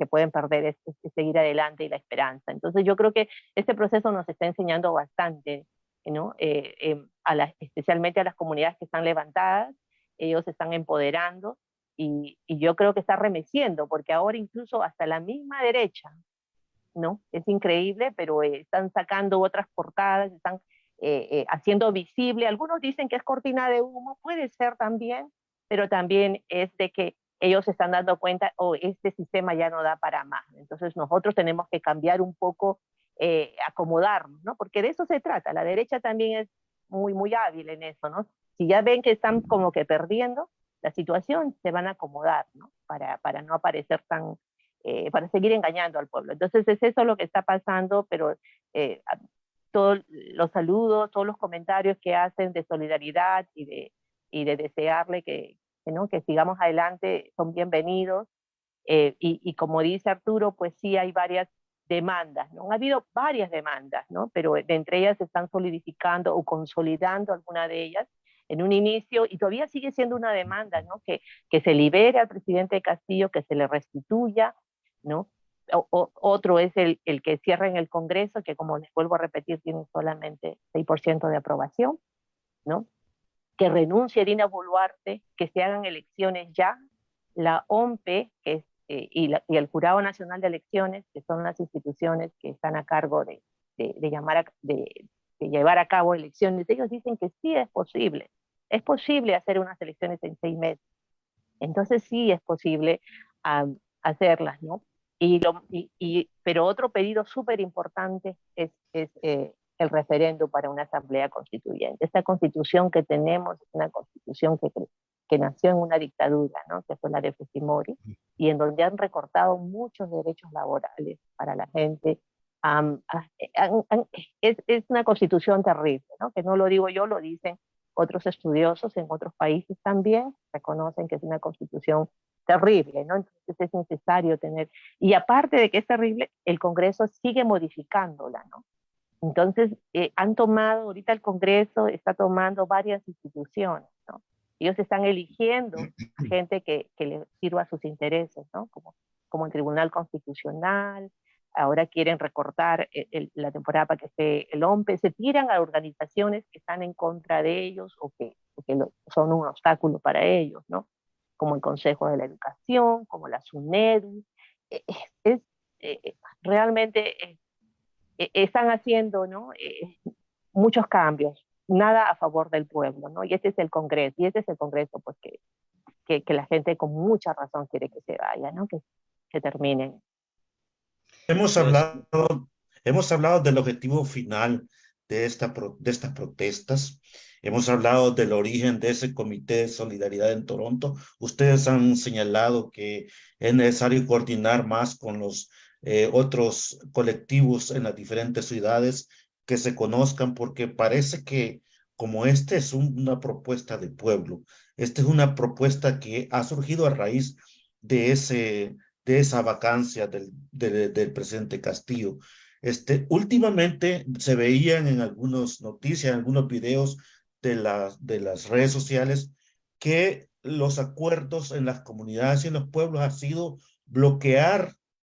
pueden perder es seguir adelante y la esperanza. Entonces yo creo que este proceso nos está enseñando bastante, ¿no? Especialmente a las comunidades que están levantadas, ellos se están empoderando, y yo creo que está remeciendo, porque ahora incluso hasta la misma derecha, ¿no? Es increíble, pero están sacando otras portadas, están haciendo visible. Algunos dicen que es cortina de humo, puede ser también, pero también es de que ellos se están dando cuenta, este sistema ya no da para más. Entonces nosotros tenemos que cambiar un poco, acomodarnos, ¿no? Porque de eso se trata. La derecha también es muy, muy hábil en eso, ¿no? Si ya ven que están como que perdiendo la situación, se van a acomodar, ¿no? Para no aparecer tan, para seguir engañando al pueblo. Entonces es eso lo que está pasando, pero todos los saludos, todos los comentarios que hacen de solidaridad y de desearle ¿no?, que sigamos adelante son bienvenidos. Y como dice Arturo, pues sí hay varias demandas, ¿no? Ha habido varias demandas, ¿no? Pero de entre ellas se están solidificando o consolidando alguna de ellas, en un inicio, y todavía sigue siendo una demanda, ¿no? Que se libere al presidente Castillo, que se le restituya, ¿no? Otro es el que cierra en el Congreso, que como les vuelvo a repetir, tiene solamente 6% de aprobación, ¿no? Que renuncie Dina Boluarte, que se hagan elecciones ya, la OMPE que es, y el Jurado Nacional de Elecciones, que son las instituciones que están a cargo de llevar a cabo elecciones, ellos dicen que sí es posible hacer unas elecciones en 6 meses. Entonces sí es posible hacerlas, ¿no? Pero otro pedido súper importante es el referéndum para una asamblea constituyente. Esta constitución que tenemos es una constitución que nació en una dictadura, ¿no? Que fue la de Fujimori, y en donde han recortado muchos derechos laborales para la gente. Es una constitución terrible, ¿no? Que no lo digo yo, lo dicen otros estudiosos en otros países también, reconocen que es una constitución terrible, ¿no? Entonces es necesario tener, y aparte de que es terrible, el Congreso sigue modificándola, ¿no? Entonces han tomado, ahorita el Congreso está tomando varias instituciones, ¿no? Ellos están eligiendo gente que le sirva a sus intereses, ¿no? Como el Tribunal Constitucional. Ahora quieren recortar la temporada para que esté el OMPE, se tiran a organizaciones que están en contra de ellos o que son un obstáculo para ellos, ¿no? Como el Consejo de la Educación, como la SUNEDU. Realmente están haciendo, ¿no? Muchos cambios, nada a favor del pueblo, ¿no? Y este es el Congreso, pues que la gente con mucha razón quiere que se vaya, ¿no? Que terminen. Hemos hablado del objetivo final de estas protestas. Hemos hablado del origen de ese comité de solidaridad en Toronto. Ustedes han señalado que es necesario coordinar más con los otros colectivos en las diferentes ciudades, que se conozcan, porque parece que como esta es una propuesta de pueblo, esta es una propuesta que ha surgido a raíz de esa vacancia del presidente Castillo. Últimamente se veían en algunas noticias, en algunos videos de las redes sociales, que los acuerdos en las comunidades y en los pueblos ha sido bloquear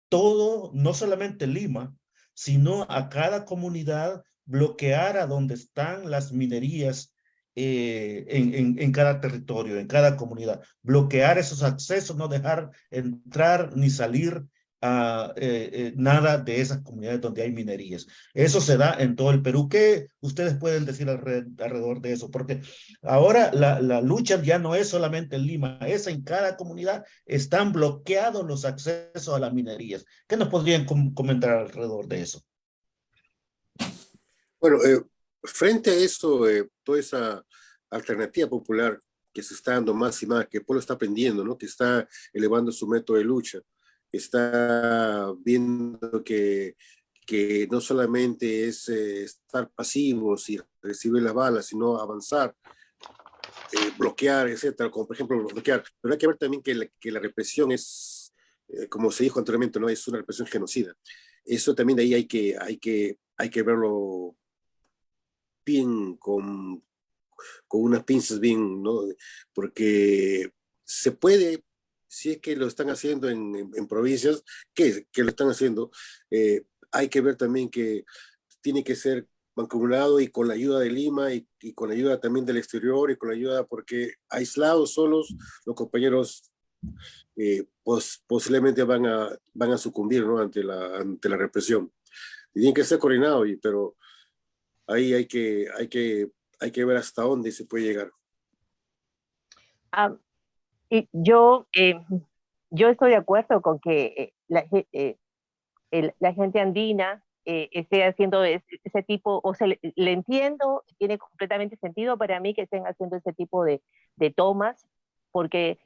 todo, no solamente Lima, sino a cada comunidad, bloquear a donde están las minerías en cada territorio, en cada comunidad, bloquear esos accesos, no dejar entrar ni salir nada de esas comunidades donde hay minerías. Eso se da en todo el Perú. ¿Qué ustedes pueden decir alrededor de eso? Porque ahora la lucha ya no es solamente en Lima, es en cada comunidad, están bloqueados los accesos a las minerías. ¿Qué nos podrían comentar alrededor de eso? Bueno, frente a eso, toda esa alternativa popular que se está dando más y más, que el pueblo está aprendiendo, ¿no? Que está elevando su método de lucha, está viendo que no solamente es estar pasivos y recibir las balas, sino avanzar, bloquear, etcétera, como por ejemplo bloquear. Pero hay que ver también que la represión es, como se dijo anteriormente, no es una represión genocida. Eso también de ahí hay que verlo bien, con unas pinzas bien, ¿no? Porque se puede, si es que lo están haciendo en provincias, que lo están haciendo, hay que ver también que tiene que ser mancomunado y con la ayuda de Lima y con la ayuda también del exterior y con la ayuda, porque aislados, solos, los compañeros posiblemente van a sucumbir, ¿no? ante la represión. Y tiene que ser coordinado, pero ahí hay que ver hasta dónde se puede llegar. Y yo estoy de acuerdo con que la gente andina esté haciendo ese tipo, o sea, le entiendo, tiene completamente sentido para mí que estén haciendo ese tipo de tomas, porque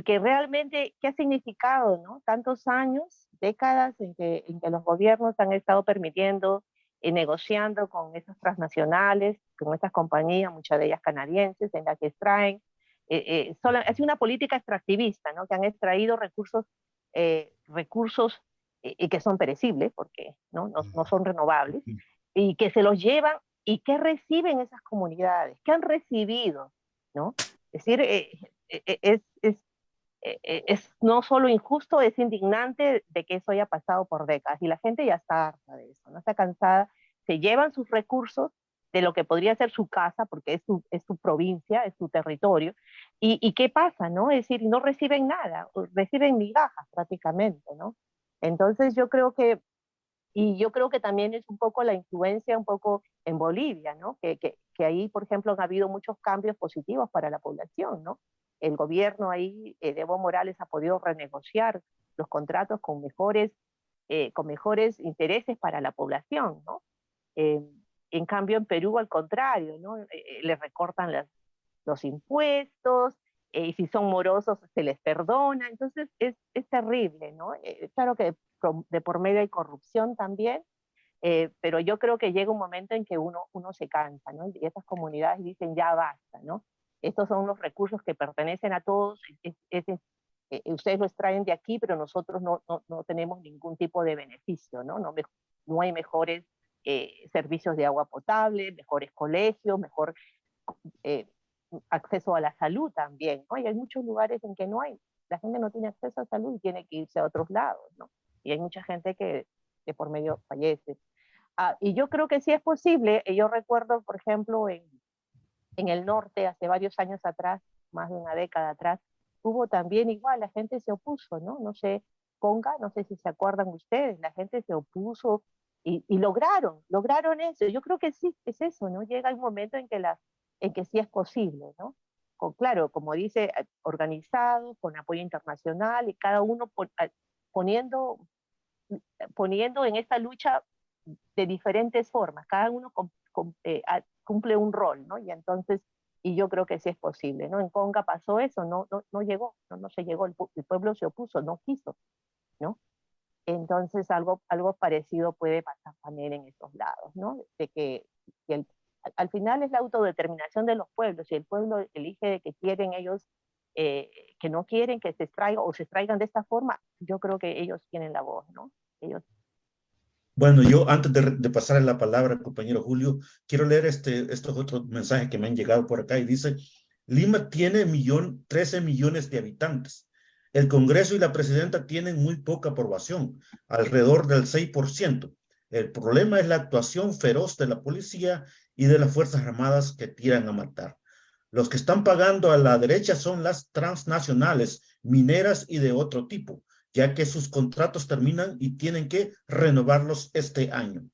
realmente, ¿qué ha significado, no? Tantos años, décadas en que los gobiernos han estado permitiendo negociando con esas transnacionales, con estas compañías, muchas de ellas canadienses, en las que extraen, ha sido una política extractivista, ¿no? Que han extraído recursos que son perecibles, porque no son renovables, y que se los llevan ¿Y qué reciben esas comunidades? ¿Qué han recibido? ¿No? Es decir, es no solo injusto, es indignante de que eso haya pasado por décadas. Y la gente ya está harta de eso, ¿no? Está cansada. Se llevan sus recursos de lo que podría ser su casa, porque es su provincia, es su territorio. ¿Y qué pasa, no? Es decir, no reciben nada, reciben migajas prácticamente, ¿no? Entonces yo creo que también es un poco la influencia un poco en Bolivia, ¿no? Que ahí, por ejemplo, han habido muchos cambios positivos para la población, ¿no? El gobierno ahí de Evo Morales ha podido renegociar los contratos con mejores intereses para la población, ¿no? En cambio, en Perú, al contrario, ¿no? Les recortan los impuestos, y si son morosos se les perdona. Entonces es terrible, ¿no? Claro que de por medio hay corrupción también, pero yo creo que llega un momento en que uno se cansa, ¿no? Y esas comunidades dicen, ya basta, ¿no? Estos son los recursos que pertenecen a todos, ustedes los traen de aquí, pero nosotros no tenemos ningún tipo de beneficio, ¿no? No hay mejores servicios de agua potable, mejores colegios, mejor acceso a la salud también, ¿no? Y hay muchos lugares en que la gente no tiene acceso a salud y tiene que irse a otros lados, ¿no? Y hay mucha gente que por medio fallece. Y yo creo que sí es posible. Yo recuerdo, por ejemplo, en el norte, hace varios años atrás, más de una década atrás, hubo también igual, la gente se opuso, ¿no? No sé, Conga, no sé si se acuerdan ustedes, la gente se opuso y lograron eso. Yo creo que sí, es eso, ¿no? Llega un momento en que sí es posible, ¿no? Claro, como dice, organizado, con apoyo internacional y cada uno poniendo en esta lucha de diferentes formas, cada uno cumple un rol, ¿no? Y entonces, yo creo que sí es posible, ¿no? En Conga pasó eso, no llegó, no se llegó, el pueblo se opuso, no quiso, ¿no? Entonces algo parecido puede pasar también en esos lados, ¿no? De que al final es la autodeterminación de los pueblos, si el pueblo elige de que quieren ellos, que no quieren que se extraigan o se extraigan de esta forma, yo creo que ellos tienen la voz, ¿no? Ellos. Bueno, yo antes de pasarle la palabra al compañero Julio, quiero leer estos otros mensajes que me han llegado por acá y dice, Lima tiene 13 millones de habitantes. El Congreso y la Presidenta tienen muy poca aprobación, alrededor del 6%. El problema es la actuación feroz de la policía y de las Fuerzas Armadas que tiran a matar. Los que están pagando a la derecha son las transnacionales, mineras y de otro tipo, ya que sus contratos terminan y tienen que renovarlos este año.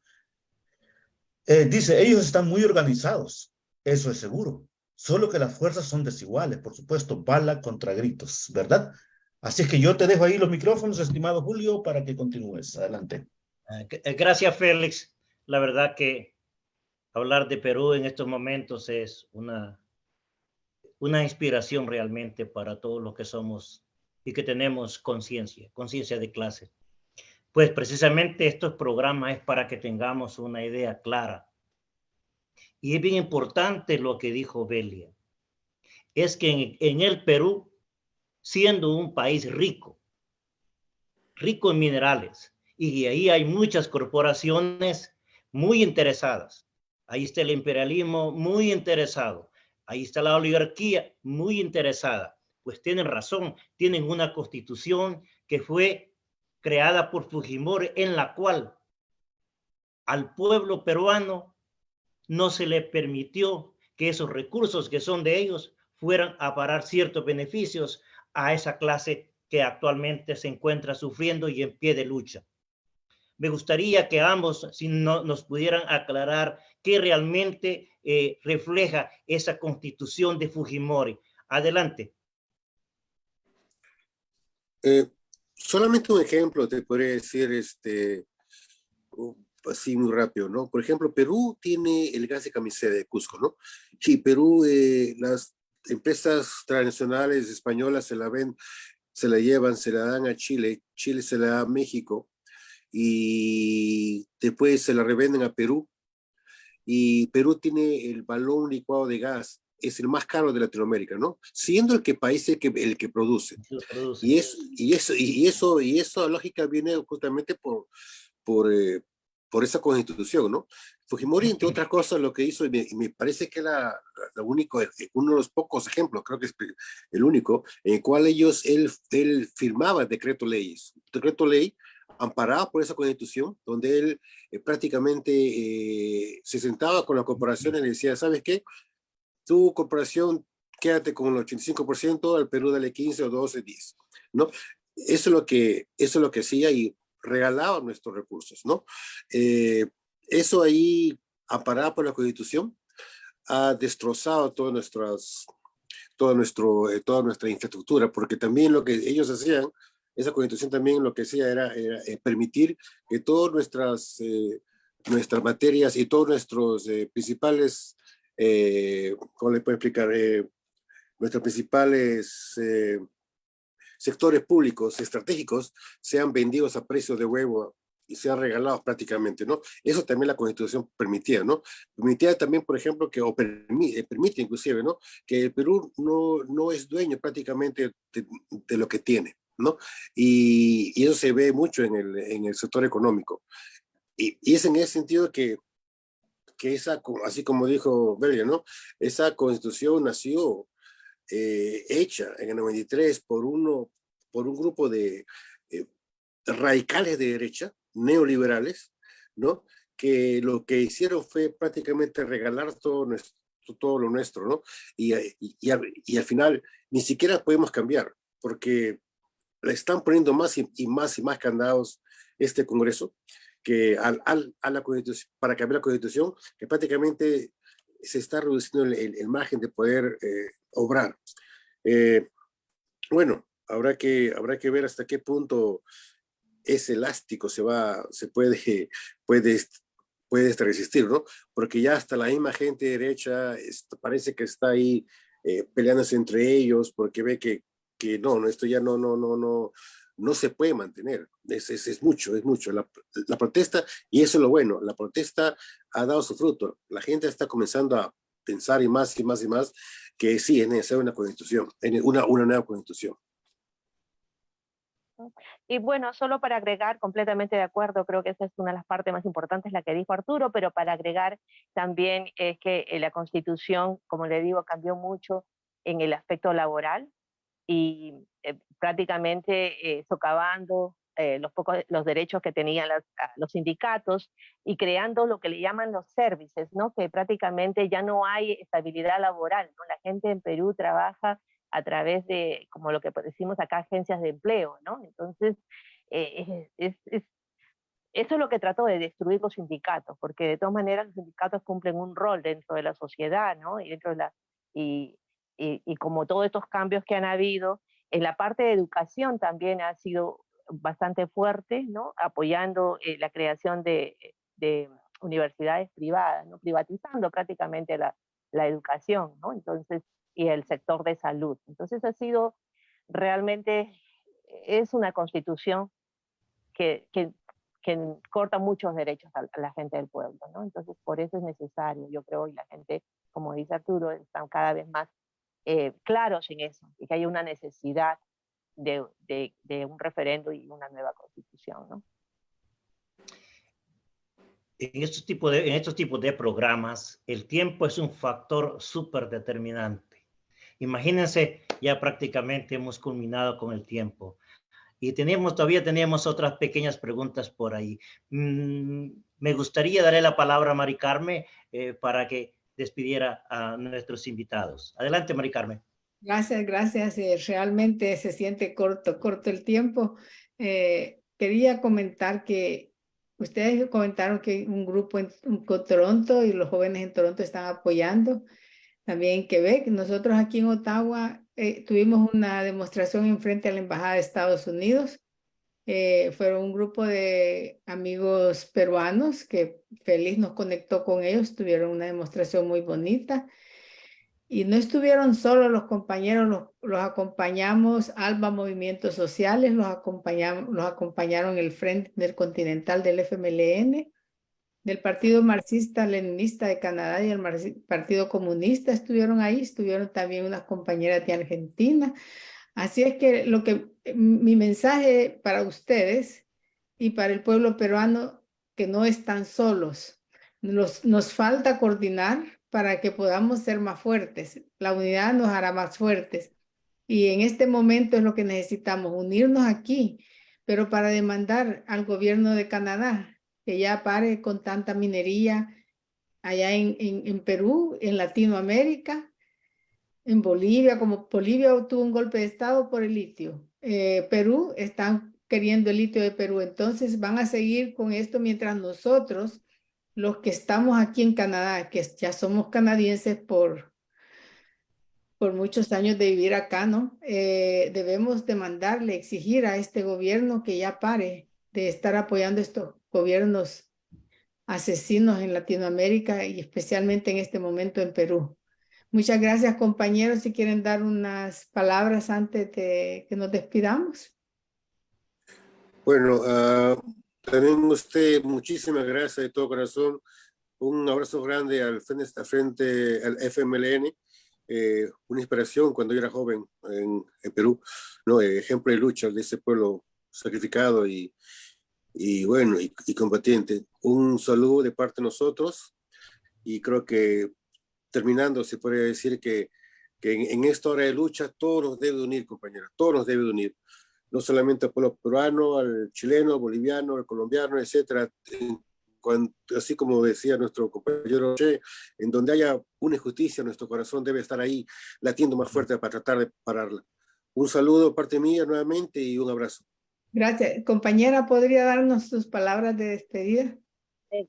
Dice, ellos están muy organizados, eso es seguro, solo que las fuerzas son desiguales, por supuesto, bala contra gritos, ¿verdad? Así es que yo te dejo ahí los micrófonos, estimado Julio, para que continúes. Adelante. Gracias, Félix. La verdad que hablar de Perú en estos momentos es una inspiración realmente para todos los que somos y que tenemos conciencia de clase. Pues precisamente estos programas es para que tengamos una idea clara. Y es bien importante lo que dijo Belia. Es que en el Perú, siendo un país rico en minerales, y ahí hay muchas corporaciones muy interesadas. Ahí está el imperialismo muy interesado. Ahí está la oligarquía muy interesada. Pues tienen razón, tienen una constitución que fue creada por Fujimori, en la cual al pueblo peruano no se le permitió que esos recursos que son de ellos fueran a parar ciertos beneficios a esa clase que actualmente se encuentra sufriendo y en pie de lucha. Me gustaría que ambos si nos pudieran aclarar qué realmente refleja esa constitución de Fujimori. Adelante. Solamente un ejemplo te podría decir, así muy rápido, ¿no? Por ejemplo, Perú tiene el gas de Camisea de Cusco, ¿no? Sí, Perú, las empresas transnacionales españolas se la llevan, se la dan a Chile, Chile se la da a México, y después se la revenden a Perú, y Perú tiene el balón licuado de gas, es el más caro de Latinoamérica, ¿no? Siendo el país el que produce. Y eso lógica viene justamente por por esa constitución, ¿no? Fujimori, entre otras cosas, lo que hizo, y me parece que era lo único, uno de los pocos ejemplos, creo que es el único, en el cual él firmaba decreto ley amparado por esa constitución, donde él prácticamente se sentaba con la corporación y le decía, ¿sabes qué? Tu corporación, quédate con el 85%, al Perú dale 15 o 12, 10, ¿no? Eso es lo que hacía y regalaba nuestros recursos, ¿no? Eso ahí, amparado por la Constitución, ha destrozado toda nuestra infraestructura, porque también lo que ellos hacían, esa Constitución también lo que hacía era permitir que todas nuestras materias y todos nuestros principales, ¿cómo le puedo explicar? Nuestros principales sectores públicos estratégicos sean vendidos a precio de huevo y sean regalados prácticamente, ¿no? Eso también la Constitución permitía, ¿no? Permitía también, por ejemplo, permite inclusive, ¿no? Que el Perú no es dueño prácticamente de lo que tiene, ¿no? Y eso se ve mucho en el sector económico. Y es en ese sentido que esa, así como dijo Belia, ¿no? Esa Constitución nació hecha en el 93 por un grupo de radicales de derecha, neoliberales, ¿no? Que lo que hicieron fue prácticamente regalar todo lo nuestro, ¿no? Y al final ni siquiera podemos cambiar, porque le están poniendo más y más candados este Congreso que a la Constitución, para cambiar la Constitución, que prácticamente se está reduciendo el margen de poder obrar. Bueno, habrá que ver hasta qué punto ese elástico se puede resistir, ¿no? Porque ya hasta la misma gente derecha parece que está ahí peleándose entre ellos porque ve que no, esto ya no se puede mantener. Es mucho la protesta, y eso es lo bueno, la protesta ha dado su fruto. La gente está comenzando a pensar y más que sí, es necesaria una constitución, una nueva constitución. Y bueno, solo para agregar, completamente de acuerdo, creo que esa es una de las partes más importantes, la que dijo Arturo, pero para agregar también es que la Constitución, como le digo, cambió mucho en el aspecto laboral y prácticamente socavando los derechos que tenían los sindicatos y creando lo que le llaman los services, ¿no? Que prácticamente ya no hay estabilidad laboral, ¿no? La gente en Perú trabaja a través de, como lo que decimos acá, agencias de empleo, ¿no? Entonces, eso es lo que trató de destruir los sindicatos, porque de todas maneras los sindicatos cumplen un rol dentro de la sociedad, ¿no? Y dentro de y como todos estos cambios que han habido, en la parte de educación también ha sido bastante fuerte, ¿no? Apoyando la creación de universidades privadas, ¿no? Privatizando prácticamente la educación, ¿no? Entonces, y el sector de salud. Entonces ha sido realmente, es una constitución que corta muchos derechos a la gente del pueblo, ¿no? Entonces por eso es necesario, yo creo, y la gente, como dice Arturo, están cada vez más claros en eso, y que hay una necesidad de un referendo y una nueva constitución, ¿no? En estos tipos de programas, el tiempo es un factor súper determinante. Imagínense, ya prácticamente hemos culminado con el tiempo. Y todavía teníamos otras pequeñas preguntas por ahí. Me gustaría darle la palabra a Mari Carmen para que despidiera a nuestros invitados. Adelante, Mari Carmen. Gracias. Realmente se siente corto el tiempo. Quería comentar que ustedes comentaron que un grupo en Toronto y los jóvenes en Toronto están apoyando. También en Quebec. Nosotros aquí en Ottawa tuvimos una demostración en frente a la Embajada de Estados Unidos. Fueron un grupo de amigos peruanos que Félix nos conectó con ellos. Tuvieron una demostración muy bonita. Y no estuvieron solo los compañeros, los acompañamos, ALBA Movimientos Sociales, los acompañaron el Frente Intercontinental del FMLN, del Partido Marxista-Leninista de Canadá y el Partido Comunista estuvieron ahí, estuvieron también unas compañeras de Argentina. Así es que mi mensaje para ustedes y para el pueblo peruano que no están solos. Nos falta coordinar para que podamos ser más fuertes. La unidad nos hará más fuertes. Y en este momento es lo que necesitamos, unirnos aquí, pero para demandar al gobierno de Canadá que ya pare con tanta minería allá en Perú, en Latinoamérica, en Bolivia, como Bolivia tuvo un golpe de estado por el litio. Perú están queriendo el litio de Perú, entonces van a seguir con esto mientras nosotros, los que estamos aquí en Canadá, que ya somos canadienses por muchos años de vivir acá, ¿no? Debemos demandarle, exigir a este gobierno que ya pare de estar apoyando estos gobiernos asesinos en Latinoamérica y especialmente en este momento en Perú. Muchas gracias, compañeros. Si quieren dar unas palabras antes de que nos despidamos. Bueno, también usted, muchísimas gracias de todo corazón. Un abrazo grande al frente al FMLN. Una inspiración cuando yo era joven en Perú, ¿no? Ejemplo de lucha de ese pueblo sacrificado y bueno, y combatiente. Un saludo de parte de nosotros y creo que terminando se podría decir que en esta hora de lucha todos nos debe unir, compañeros, todos nos debe unir, no solamente al pueblo peruano, al chileno, al boliviano, al colombiano, etcétera. Así como decía nuestro compañero Che, en donde haya una injusticia, nuestro corazón debe estar ahí latiendo más fuerte para tratar de pararla. Un saludo de parte mía nuevamente y un abrazo. Gracias. Compañera, ¿podría darnos sus palabras de despedida?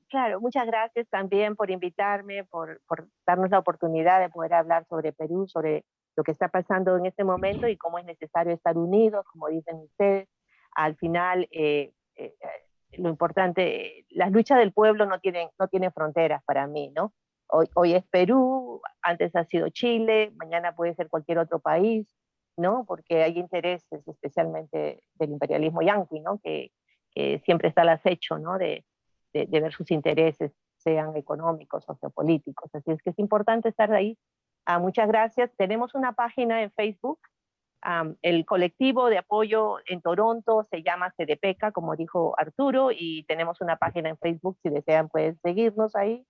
Claro, muchas gracias también por invitarme, por darnos la oportunidad de poder hablar sobre Perú, sobre lo que está pasando en este momento y cómo es necesario estar unidos, como dicen ustedes. Al final, lo importante, las luchas del pueblo no tienen fronteras para mí, ¿no? Hoy es Perú, antes ha sido Chile, mañana puede ser cualquier otro país, ¿no? Porque hay intereses, especialmente del imperialismo yanqui, ¿no? Que siempre está al acecho, ¿no? De ver sus intereses, sean económicos o geopolíticos. Así es que es importante estar ahí. Muchas gracias. Tenemos una página en Facebook. El colectivo de apoyo en Toronto se llama CDPECA, como dijo Arturo, y tenemos una página en Facebook. Si desean, pueden seguirnos ahí.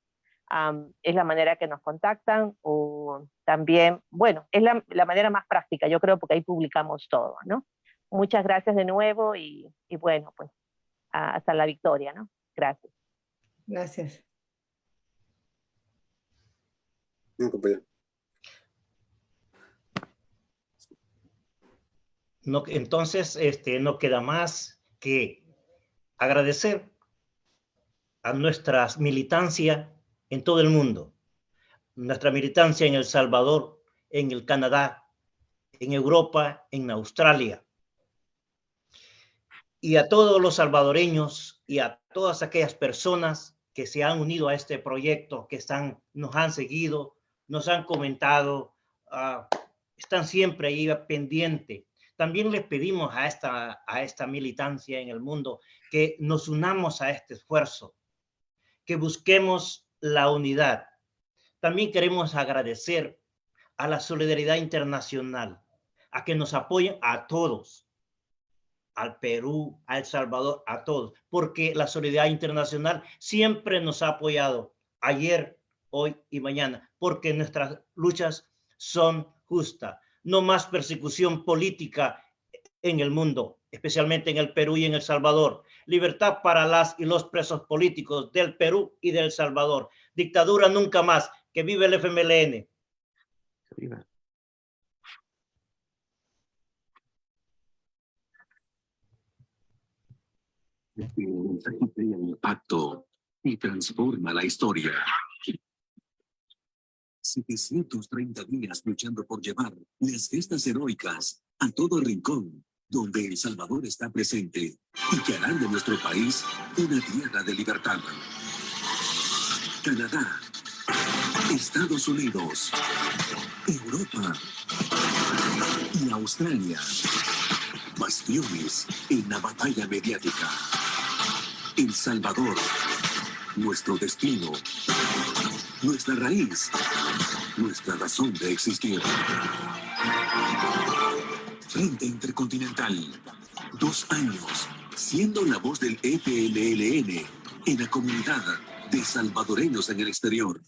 Es la manera que nos contactan, o también, bueno, es la manera más práctica, yo creo, porque ahí publicamos todo, ¿no? Muchas gracias de nuevo y bueno, pues hasta la victoria, ¿no? Gracias. Gracias. Bien, compañero. No, entonces, no queda más que agradecer a nuestra militancia en todo el mundo, nuestra militancia en El Salvador, en el Canadá, en Europa, en Australia, y a todos los salvadoreños y a todas aquellas personas que se han unido a este proyecto, que nos han seguido, nos han comentado, están siempre ahí pendientes. También les pedimos a esta militancia en el mundo que nos unamos a este esfuerzo, que busquemos la unidad. También queremos agradecer a la solidaridad internacional, a que nos apoyen a todos, al Perú, a El Salvador, a todos, porque la solidaridad internacional siempre nos ha apoyado, ayer, hoy y mañana, porque nuestras luchas son justas. No más persecución política en el mundo, especialmente en el Perú y en El Salvador. Libertad para las y los presos políticos del Perú y del Salvador. Dictadura nunca más. Que vive el FMLN. Que viva. Este mensaje crea impacto y transforma la historia. 730 días luchando por llevar las gestas heroicas a todo rincón donde El Salvador está presente y que harán de nuestro país una tierra de libertad. Canadá, Estados Unidos, Europa y Australia. Bastiones en la batalla mediática. El Salvador, nuestro destino, nuestra raíz, nuestra razón de existir. Frente Intercontinental, 2 años, siendo la voz del FMLN en la comunidad de salvadoreños en el exterior.